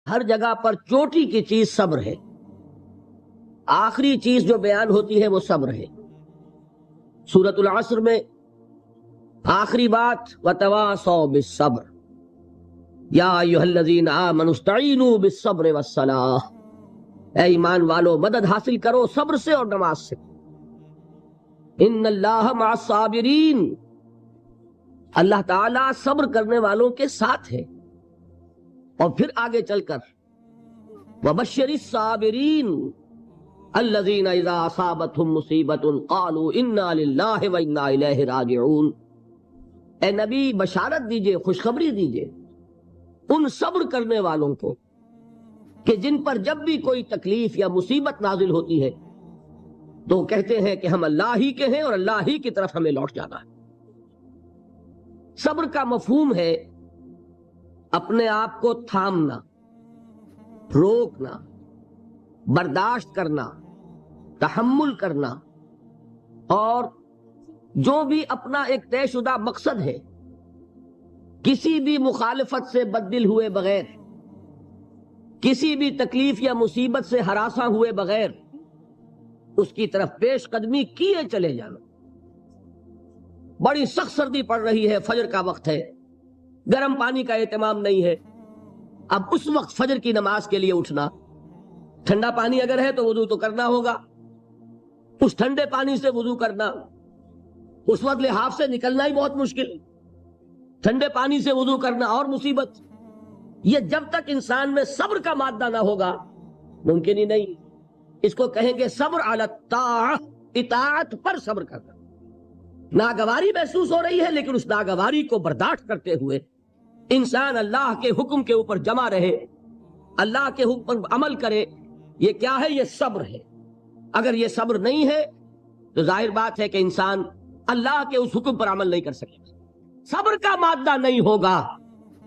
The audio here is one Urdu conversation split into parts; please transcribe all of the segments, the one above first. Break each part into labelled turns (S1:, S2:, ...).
S1: ہر جگہ پر چوٹی کی چیز صبر ہے، آخری چیز جو بیان ہوتی ہے وہ صبر ہے۔ سورۃ العصر میں آخری بات وَتَوَاصَوْا بِالصَّبْرِ یا ایھا الذین آمنوا استعینوا بالصبر والصلاۃ، اے ایمان والو مدد حاصل کرو صبر سے اور نماز سے۔ ان اللہ مع الصابرین، اللہ تعالیٰ صبر کرنے والوں کے ساتھ ہے۔ اور پھر آگے چل کر وَبَشِّرِ الصَّابِرِينَ الَّذِينَ إِذَا أَصَابَتْهُمْ مُصِيبَةٌ قَالُوا إِنَّا لِلَّهِ وَإِنَّا إِلَيْهِ رَاجِعُونَ، اے نبی بشارت دیجئے، خوشخبری دیجئے ان صبر کرنے والوں کو کہ جن پر جب بھی کوئی تکلیف یا مصیبت نازل ہوتی ہے تو کہتے ہیں کہ ہم اللہ ہی کے ہیں اور اللہ ہی کی طرف ہمیں لوٹ جانا ہے۔ صبر کا مفہوم ہے اپنے آپ کو تھامنا، روکنا، برداشت کرنا، تحمل کرنا، اور جو بھی اپنا ایک طے شدہ مقصد ہے کسی بھی مخالفت سے بددل ہوئے بغیر، کسی بھی تکلیف یا مصیبت سے ہراساں ہوئے بغیر اس کی طرف پیش قدمی کیے چلے جانا۔ بڑی سخت سردی پڑ رہی ہے، فجر کا وقت ہے، گرم پانی کا اہتمام نہیں ہے، اب اس وقت فجر کی نماز کے لیے اٹھنا، ٹھنڈا پانی اگر ہے تو وضو تو کرنا ہوگا، اس ٹھنڈے پانی سے وضو کرنا، اس وقت لحاف سے نکلنا ہی بہت مشکل، ٹھنڈے پانی سے وضو کرنا اور مصیبت۔ یہ جب تک انسان میں صبر کا مادہ نہ ہوگا ممکن ہی نہیں۔ اس کو کہیں گے صبر علی الطاعہ، اطاعت پر صبر کرنا۔ ناگواری محسوس ہو رہی ہے لیکن اس ناگواری کو برداشت کرتے ہوئے انسان اللہ کے حکم کے اوپر جمع رہے، اللہ کے حکم پر عمل کرے۔ یہ کیا ہے؟ یہ صبر ہے۔ اگر یہ صبر نہیں ہے تو ظاہر بات ہے کہ انسان اللہ کے اس حکم پر عمل نہیں کر سکے۔ صبر کا مادہ نہیں ہوگا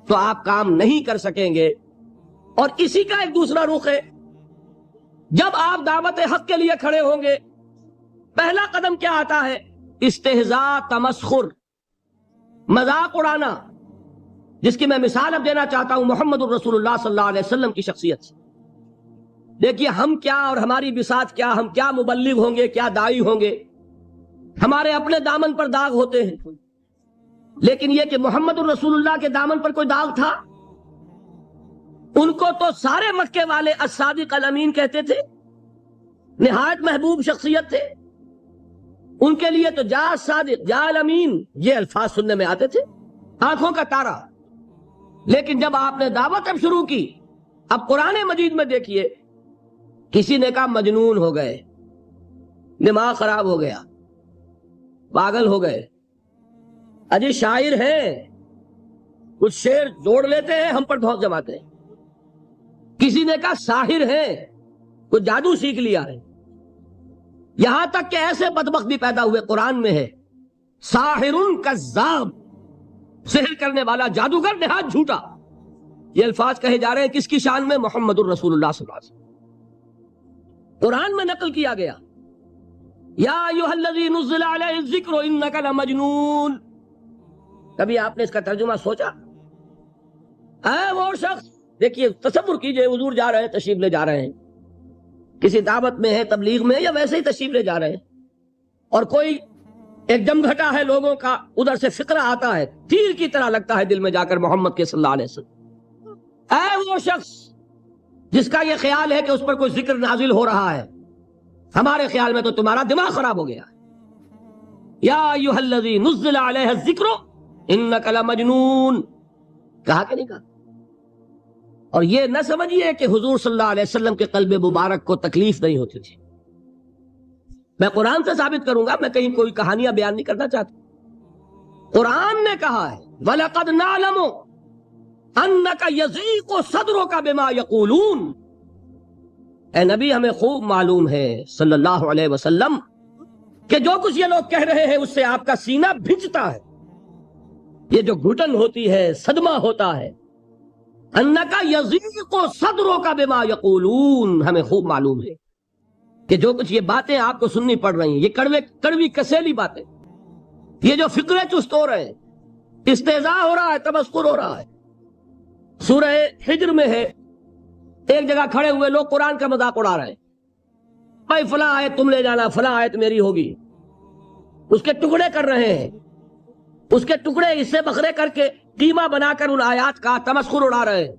S1: تو آپ کام نہیں کر سکیں گے۔ اور اسی کا ایک دوسرا رخ ہے، جب آپ دعوت حق کے لیے کھڑے ہوں گے پہلا قدم کیا آتا ہے؟ استہزاء، تمسخر، مذاق اڑانا، جس کی میں مثال اب دینا چاہتا ہوں محمد الرسول اللہ صلی اللہ علیہ وسلم کی شخصیت سے۔ دیکھیے ہم کیا اور ہماری بساط کیا، ہم کیا مبلغ ہوں گے، کیا داعی ہوں گے، ہمارے اپنے دامن پر داغ ہوتے ہیں، لیکن یہ کہ محمد الرسول اللہ کے دامن پر کوئی داغ تھا؟ ان کو تو سارے مکے والے الصادق الامین کہتے تھے، نہایت محبوب شخصیت تھے، ان کے لیے تو جا صادق، جا الامین، یہ الفاظ سننے میں آتے تھے، آنکھوں کا تارا۔ لیکن جب آپ نے دعوت اب شروع کی، اب قرآن مجید میں دیکھیے کسی نے کہا مجنون ہو گئے، دماغ خراب ہو گیا، پاگل ہو گئے، اجی شاعر ہیں، کچھ شعر جوڑ لیتے ہیں ہم پر دھوس جماتے ہیں۔ کسی نے کہا ساحر ہیں، کچھ جادو سیکھ لیا ہے، یہاں تک کہ ایسے بدبخت بھی پیدا ہوئے، قرآن میں ہے ساحر کذاب، سحر کرنے والا جادوگر نہایت جھوٹا۔ یہ الفاظ کہے جا رہے ہیں کس کی شان میں؟ محمد الرسول اللہ صلی اللہ علیہ وسلم۔ قرآن میں نقل کیا گیا یا ایھا الذی نزل علیہ الذکر انک لمجنون۔ کبھی آپ نے اس کا ترجمہ سوچا؟ اے وہ شخص، دیکھیے تصور کیجئے حضور جا رہے ہیں، تشریف لے جا رہے ہیں، کسی دعوت میں ہے، تبلیغ میں، یا ویسے ہی تشریف لے جا رہے ہیں، اور کوئی ایک جمگھٹا ہے لوگوں کا، ادھر سے فقرہ آتا ہے، تیر کی طرح لگتا ہے دل میں جا کر محمد کے صلی اللہ علیہ وسلم۔ اے وہ شخص جس کا یہ خیال ہے کہ اس پر کوئی ذکر نازل ہو رہا ہے، ہمارے خیال میں تو تمہارا دماغ خراب ہو گیا ہے۔ یا ایھا الذی نزل علیہ الذکر انک لمجنون، کہا کہ نہیں کہا؟ اور یہ نہ سمجھیے کہ حضور صلی اللہ علیہ وسلم کے قلب مبارک کو تکلیف نہیں ہوتی تھی۔ میں قرآن سے ثابت کروں گا، میں کہیں کوئی کہانیاں بیان نہیں کرنا چاہتا۔ قرآن نے کہا ہے وَلَقَدْ نَعْلَمُ أَنَّكَ يَضِيقُ صَدْرُكَ بِمَا يَقُولُونَ، اے نبی ہمیں خوب معلوم ہے صلی اللہ علیہ وسلم کہ جو کچھ یہ لوگ کہہ رہے ہیں اس سے آپ کا سینہ بھجتا ہے، یہ جو گھٹن ہوتی ہے، صدمہ ہوتا ہے۔ انکا یضیق صدرک بما یقولون، ہمیں خوب معلوم ہے کہ جو کچھ یہ باتیں آپ کو سننی پڑ رہی ہیں، یہ کڑوی کسیلی باتیں، یہ جو فکرے چست ہو رہے ہیں، استہزاء ہو رہا ہے، تمسخر ہو رہا ہے۔ سورہ حجر میں ہے ایک جگہ کھڑے ہوئے لوگ قرآن کا مذاق اڑا رہے ہیں، بھائی فلاں آیت تم لے جانا، فلاں آیت میری ہوگی، اس کے ٹکڑے کر رہے ہیں، اس کے ٹکڑے حصے بکھرے کر کے قیمہ بنا کر ان آیات کا تمسخر اڑا رہے ہیں۔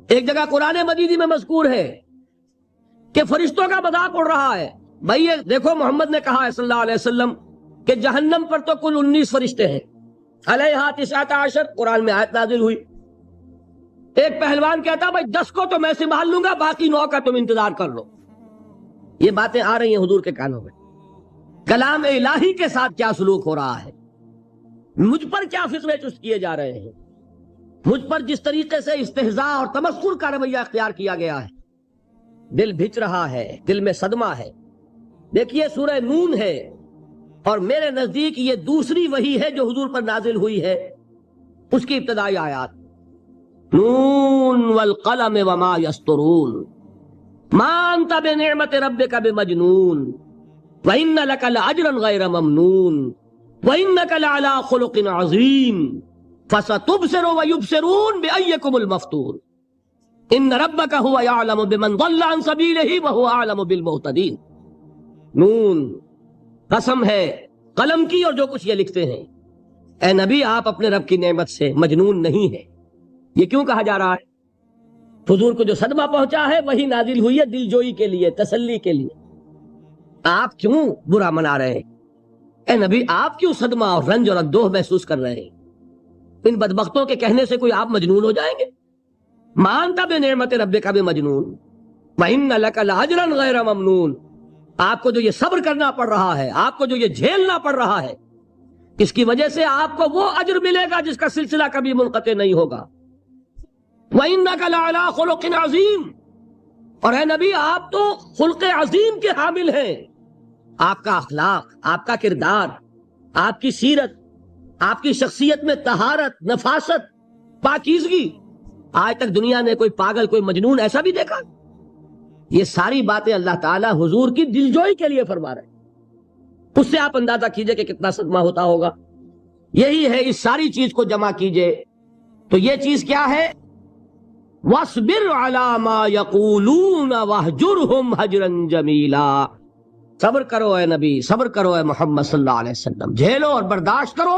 S1: ایک جگہ قرآن مجید میں مذکور ہے کہ فرشتوں کا مذاق اڑ رہا ہے۔ بھائی یہ دیکھو، محمد نے کہا ہے صلی اللہ علیہ وسلم کہ جہنم پر تو کل 19 فرشتے ہیں، علیہا 19 قرآن میں آیت نازل ہوئی۔ ایک پہلوان کہتا بھائی 10 کو تو میں سنبھال لوں گا، باقی 9 کا تم انتظار کر لو۔ یہ باتیں آ رہی ہیں حضور کے کانوں میں۔ کلام الہی کے ساتھ کیا سلوک ہو رہا ہے، مجھ پر کیا فقرے چست کیے جا رہے ہیں، مجھ پر جس طریقے سے استہزاء اور تمسخر کا رویہ اختیار کیا گیا ہے، دل بھچ رہا ہے، دل میں صدمہ ہے۔ دیکھیے سورہ نون ہے، اور میرے نزدیک یہ دوسری وحی ہے جو حضور پر نازل ہوئی ہے، اس کی ابتدائی آیات نون والقلم وما یسطرون ما انت بنعمت ربک بمجنون وان لک لاجرا غیر ممنون وانک لعلی خلق عظیم فستبصر ویبصرون بأیکم المفتون ان ربک هو یعلم بمن ضل عن سبیلہ وهو اعلم بالمہتدین۔ نون، قسم ہے قلم کی اور جو کچھ یہ لکھتے ہیں۔ اے نبی آپ اپنے رب کی نعمت سے مجنون نہیں ہے۔ یہ کیوں کہا جا رہا ہے؟ حضور کو جو صدمہ پہنچا ہے وہی نازل ہوئی ہے دل جوئی کے لیے، تسلی کے لیے۔ آپ کیوں برا منا رہے ہیں؟ اے نبی آپ کیوں صدمہ اور رنج اور اندوہ محسوس کر رہے ہیں؟ ان بدبختوں کے کہنے سے کوئی آپ مجنون ہو جائیں گے؟ ما انت بنعمت ربک بمجنون وان لک لاجرا غیر ممنون۔ آپ کو جو یہ صبر کرنا پڑ رہا ہے، آپ کو جو یہ جھیلنا پڑ رہا ہے، اس کی وجہ سے آپ کو وہ اجر ملے گا جس کا سلسلہ کبھی منقطع نہیں ہوگا۔ وَإِنَّكَ لَعَلَىٰ خُلُقٍ عَظِيمٍ، اور اے نبی آپ تو خلق عظیم کے حامل ہیں۔ آپ کا اخلاق، آپ کا کردار، آپ کی سیرت، آپ کی شخصیت میں طہارت، نفاست، پاکیزگی، آج تک دنیا نے کوئی پاگل، کوئی مجنون ایسا بھی دیکھا؟ یہ ساری باتیں اللہ تعالیٰ حضور کی دلجوئی کے لیے فرما رہے ہیں۔ اس سے آپ اندازہ کیجئے کہ کتنا صدمہ ہوتا ہوگا۔ یہی ہے، اس ساری چیز کو جمع کیجئے تو یہ چیز کیا ہے؟ وَاصْبِرْ عَلَىٰ مَا يَقُولُونَ وَاهْجُرْهُمْ هَجْرًا جَمِيلًا۔ صبر کرو اے نبی، صبر کرو اے محمد صلی اللہ علیہ وسلم، جھیلو اور برداشت کرو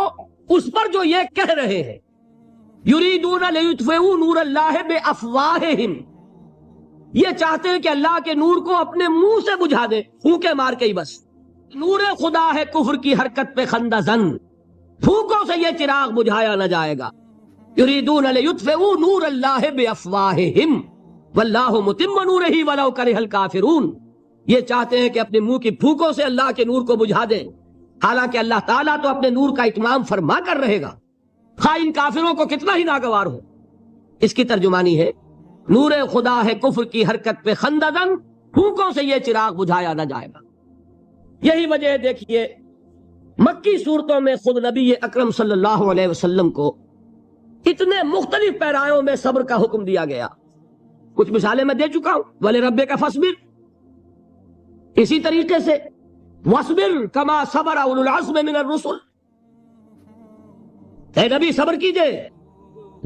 S1: اس پر جو یہ کہہ رہے ہیں۔ یریدون لیطفئوا نور اللہ بافواہہم، یہ چاہتے ہیں کہ اللہ کے نور کو اپنے منہ سے بجھا دیں، پھونکے مار کے ہی بس۔ نور خدا ہے کفر کی حرکت پہ خندہ زن، پھونکوں سے یہ چراغ بجھایا نہ جائے گا۔ یریدون لیطفئوا نور اللہ بافواہہم واللہ متم نورہ ولو کرہ الکافرون، یہ چاہتے ہیں کہ اپنے منہ کی پھونکوں سے اللہ کے نور کو بجھا دیں، حالانکہ اللہ تعالیٰ تو اپنے نور کا اتمام فرما کر رہے گا، خواہ ان کافروں کو کتنا ہی ناگوار ہو۔ اس کی ترجمانی ہے نور خدا ہے کفر کی حرکت پہ خندہ زن، پھونکوں سے یہ چراغ بجھایا نہ جائے گا۔ یہی وجہ ہے، دیکھیے مکی صورتوں میں خود نبی اکرم صلی اللہ علیہ وسلم کو اتنے مختلف پیرایوں میں صبر کا حکم دیا گیا۔ کچھ مثالیں میں دے چکا ہوں، وَلِرَبِّكَ فَاصْبِرْ، اسی طریقے سے وَاصْبِرْ كَمَا صَبَرَ أُولُو الْعَزْمِ مِنَ الرُّسُلِ، اے نبی صبر کیجئے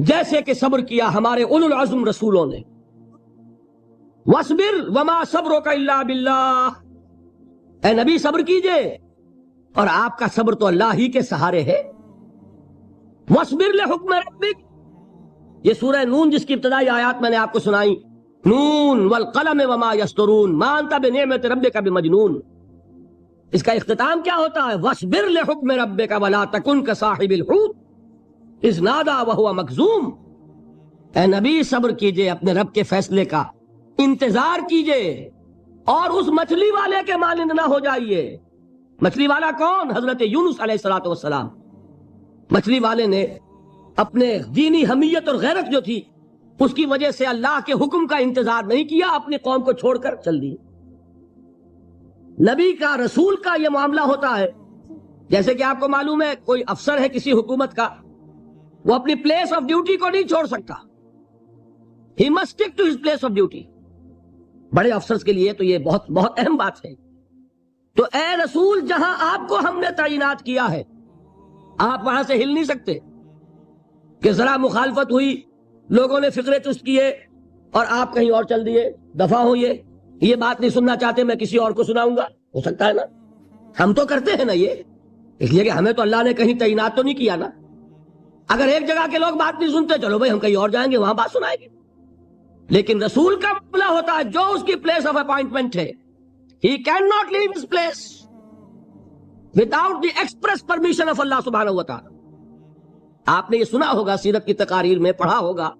S1: جیسے کہ صبر کیا ہمارے اولو العزم رسولوں نے۔ وَاصْبِرْ وَمَا صَبْرُكَ إِلَّا بِاللَّهِ، اے نبی صبر کیجئے اور آپ کا صبر تو اللہ ہی کے سہارے ہے۔ وَاصْبِرْ لِحُکْمِ رَبِّكَ، یہ سورہ نون جس کی ابتدائی آیات میں نے آپ کو سنائی، نون والقلم وما یسطرون ما انت بنعمت ربک بمجنون، اس کا اختتام کیا ہوتا ہے؟ وَاصْبِرْ لِحُکْمِ رَبِّكَ وَلَا تَكُنْ كَصَاحِبِ الْحُوتِ اذ نَادَىٰ وَهُوَ مَكْظُومٌ، اے نبی صبر کیجئے اپنے رب کے فیصلے کا، انتظار کیجئے اور اس مچھلی والے کے مانند نہ ہو جائیے۔ مچھلی والا کون؟ حضرت یونس علیہ السلام۔ مچھلی والے نے اپنے دینی حمیت اور غیرت جو تھی اس کی وجہ سے اللہ کے حکم کا انتظار نہیں کیا، اپنی قوم کو چھوڑ کر چل دی۔ نبی کا، رسول کا یہ معاملہ ہوتا ہے، جیسے کہ آپ کو معلوم ہے کوئی افسر ہے کسی حکومت کا، وہ اپنی پلیس آف ڈیوٹی کو نہیں چھوڑ سکتا، he must stick to his place of duty. بڑے افسرز کے لیے تو یہ بہت بہت اہم بات ہے۔ تو اے رسول، جہاں آپ کو ہم نے تعینات کیا ہے آپ وہاں سے ہل نہیں سکتے کہ ذرا مخالفت ہوئی، لوگوں نے فقرے چست کیے، اور آپ کہیں اور چل دیے، دفع ہوئے، یہ بات نہیں سننا چاہتے، میں کسی اور کو سناؤں گا، ہو سکتا ہے نا؟ ہم تو کرتے ہیں نا یہ، اس لیے کہ ہمیں تو اللہ نے کہیں تعینات تو نہیں کیا نا۔ اگر ایک جگہ کے لوگ بات نہیں سنتے، چلو بھائی ہم کہیں اور جائیں گے، وہاں بات سنائیں گے۔ لیکن رسول کا معاملہ ہوتا ہے جو اس کی پلیس آف اپوائنٹمنٹ ہے، he cannot leave his place without the express permission of اللہ سبحانہ و تعالی۔ آپ نے یہ سنا ہوگا، سیرت کی تقاریر میں پڑھا ہوگا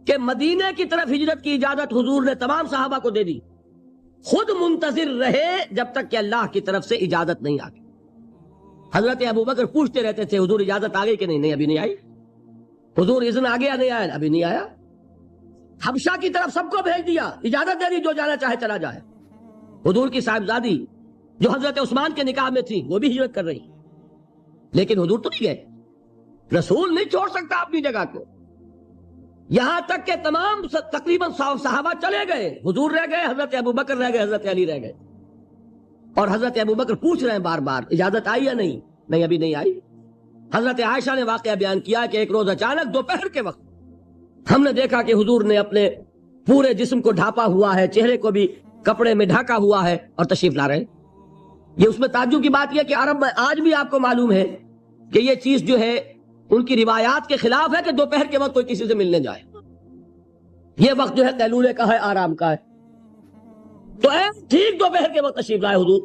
S1: کہ مدینے کی طرف ہجرت کی اجازت حضور نے تمام صحابہ کو دے دی، خود منتظر رہے جب تک کہ اللہ کی طرف سے اجازت نہیں آ گئی۔ حضرت ابوبکر پوچھتے رہتے تھے حضور اجازت آ گئی کہ نہیں؟ نہیں ابھی نہیں آئی۔ حضور اذن آ گیا؟ نہیں آیا، ابھی نہیں آیا۔ حبشہ کی طرف سب کو بھیج دیا، اجازت دے دی جو جانا چاہے چلا جائے۔ حضور کی صاحبزادی جو حضرت عثمان کے نکاح میں تھی وہ بھی ہجرت کر رہی، لیکن حضور تو نہیں گئے۔ رسول نہیں چھوڑ سکتا اپنی جگہ کو، یہاں تک کہ تمام تقریباً صحابہ چلے گئے، حضور رہ گئے، حضرت ابوبکر رہ گئے، حضرت علی رہ گئے، اور حضرت ابوبکر پوچھ رہے ہیں بار بار اجازت آئی یا نہیں؟ نہیں ابھی نہیں آئی۔ حضرت عائشہ نے واقعہ بیان کیا کہ ایک روز اچانک دوپہر کے وقت ہم نے دیکھا کہ حضور نے اپنے پورے جسم کو ڈھانپا ہوا ہے، چہرے کو بھی کپڑے میں ڈھانکا ہوا ہے اور تشریف لا رہے ہیں۔ یہ اس میں تعجب کی بات یہ کہ عرب میں آج بھی آپ کو معلوم ہے کہ یہ چیز جو ہے ان کی روایات کے خلاف ہے کہ دوپہر کے وقت کوئی کسی سے ملنے جائے۔ یہ وقت جو ہے قیلولے کا ہے، آرام کا ہے۔ تو ٹھیک دوپہر کے وقت تشریف لائے حضور،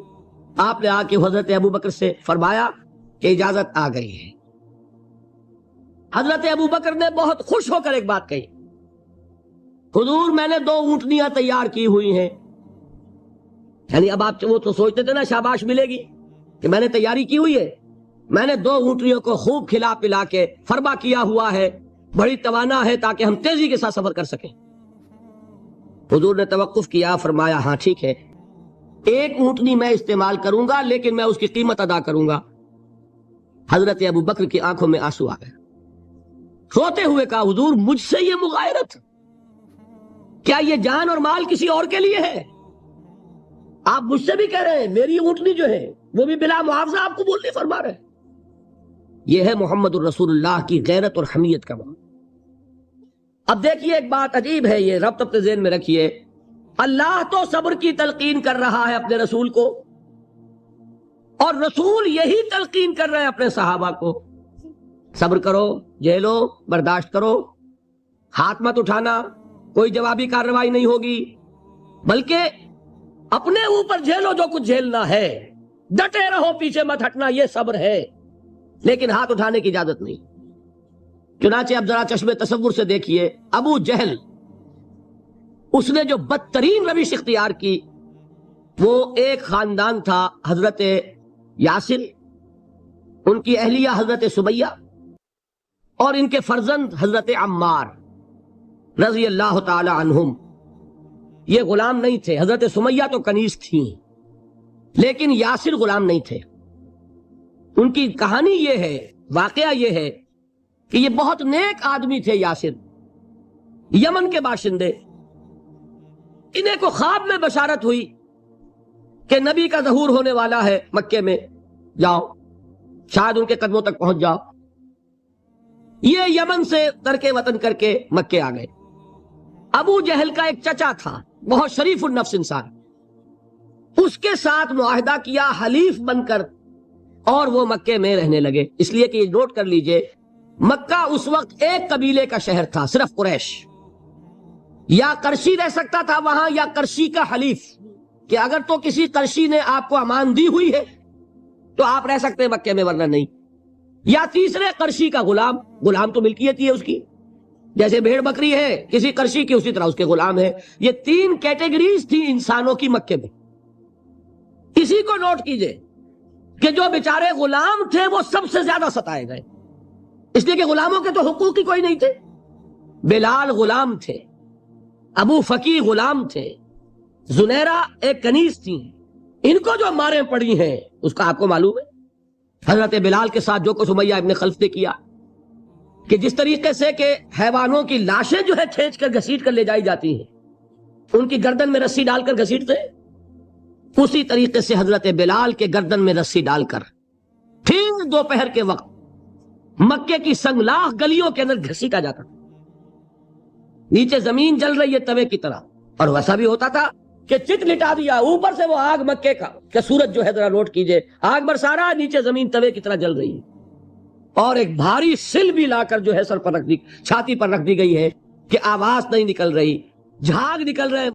S1: آپ نے آ کے حضرت ابوبکر سے فرمایا کہ اجازت آ گئی ہے۔ حضرت ابوبکر نے بہت خوش ہو کر ایک بات کہی، حضور میں نے 2 اونٹنیاں تیار کی ہوئی ہیں۔ یعنی اب آپ وہ تو سوچتے تھے نا شاباش ملے گی کہ میں نے تیاری کی ہوئی ہے، میں نے 2 اونٹنیوں کو خوب کھلا پلا کے فربا کیا ہوا ہے، بڑی توانا ہے تاکہ ہم تیزی کے ساتھ سفر کر سکیں۔ حضور نے توقف کیا، فرمایا ہاں ٹھیک ہے، 1 اونٹنی میں استعمال کروں گا لیکن میں اس کی قیمت ادا کروں گا۔ حضرت ابوبکر کی آنکھوں میں آنسو آ گئے، روتے ہوئے کہا حضور مجھ سے یہ مغایرت، کیا یہ جان اور مال کسی اور کے لیے ہے؟ آپ مجھ سے بھی کہہ رہے ہیں میری اونٹنی جو ہے وہ بھی بلا معاوضہ آپ کو بولنے فرما رہے ہیں۔ یہ ہے محمد الرسول اللہ کی غیرت اور حمیت کا معاملہ۔ اب دیکھیے ایک بات عجیب ہے، یہ ربط اپنے ذہن میں رکھیے، اللہ تو صبر کی تلقین کر رہا ہے اپنے رسول کو، اور رسول یہی تلقین کر رہے ہیں اپنے صحابہ کو، صبر کرو، جھیلو، برداشت کرو، ہاتھ مت اٹھانا، کوئی جوابی کارروائی نہیں ہوگی، بلکہ اپنے اوپر جھیلو جو کچھ جھیلنا ہے، ڈٹے رہو، پیچھے مت ہٹنا، یہ صبر ہے، لیکن ہاتھ اٹھانے کی اجازت نہیں۔ چنانچہ اب ذرا چشم تصور سے دیکھیے، ابو جہل اس نے جو بدترین روش اختیار کی، وہ ایک خاندان تھا حضرت یاسر، ان کی اہلیہ حضرت سمیہ، اور ان کے فرزند حضرت عمار رضی اللہ تعالی عنہم۔ یہ غلام نہیں تھے، حضرت سمیہ تو کنیز تھیں لیکن یاسر غلام نہیں تھے۔ ان کی کہانی یہ ہے، واقعہ یہ ہے کہ یہ بہت نیک آدمی تھے یاسر، یمن کے باشندے۔ انہیں کو خواب میں بشارت ہوئی کہ نبی کا ظہور ہونے والا ہے مکے میں، جاؤ شاید ان کے قدموں تک پہنچ جاؤ۔ یہ یمن سے ترک وطن کر کے مکے آ گئے۔ ابو جہل کا ایک چچا تھا، بہت شریف النفس انسان، اس کے ساتھ معاہدہ کیا حلیف بن کر، اور وہ مکے میں رہنے لگے۔ اس لیے کہ یہ نوٹ کر لیجئے، مکہ اس وقت ایک قبیلے کا شہر تھا، صرف قریش۔ یا قرشی رہ سکتا تھا وہاں، یا قرشی کا حلیف، کہ اگر تو کسی قرشی نے آپ کو امان دی ہوئی ہے تو آپ رہ سکتے ہیں مکے میں، ورنہ نہیں۔ یا تیسرے قرشی کا غلام، غلام تو ملکیت ہی ہے اس کی، جیسے بھیڑ بکری ہے کسی قرشی کی، اسی طرح اس کے غلام ہے۔ یہ 3 کیٹیگریز تھی انسانوں کی مکے میں۔ اسی کو نوٹ کیجئے کہ جو بیچارے غلام تھے وہ سب سے زیادہ ستائے گئے، اس لیے کہ غلاموں کے تو حقوق ہی کوئی نہیں تھے۔ بلال غلام تھے، ابو فقی غلام تھے، زنیرہ ایک کنیز تھی، ان کو جو ماریں پڑی ہیں اس کا آپ کو معلوم ہے۔ حضرت بلال کے ساتھ جو کچھ امیہ ابن خلف نے کیا، کہ جس طریقے سے کہ حیوانوں کی لاشیں جو ہے کھینچ کر گھسیٹ کر لے جائی جاتی ہیں، ان کی گردن میں رسی ڈال کر گھسیٹتے، اسی طریقے سے حضرت بلال کے گردن میں رسی ڈال کر ٹھیک دوپہر کے وقت مکے کی سنگلاخ گلیوں کے اندر گھسیٹا جاتا تھا۔ نیچے زمین جل رہی ہے توے کی طرح. اور ویسا بھی ہوتا تھا کہ چت لٹا دیا, اوپر سے وہ آگ مکے کا, کہ سورج جو ہے ذرا نوٹ کیجئے, آگ برسا رہا, نیچے زمین توے کی طرح جل رہی ہے, اور ایک بھاری سل بھی لا کر جو ہے سر پر رکھ دی, چھاتی پر رکھ دی گئی ہے کہ آواز نہیں نکل رہی, جھاگ نکل رہے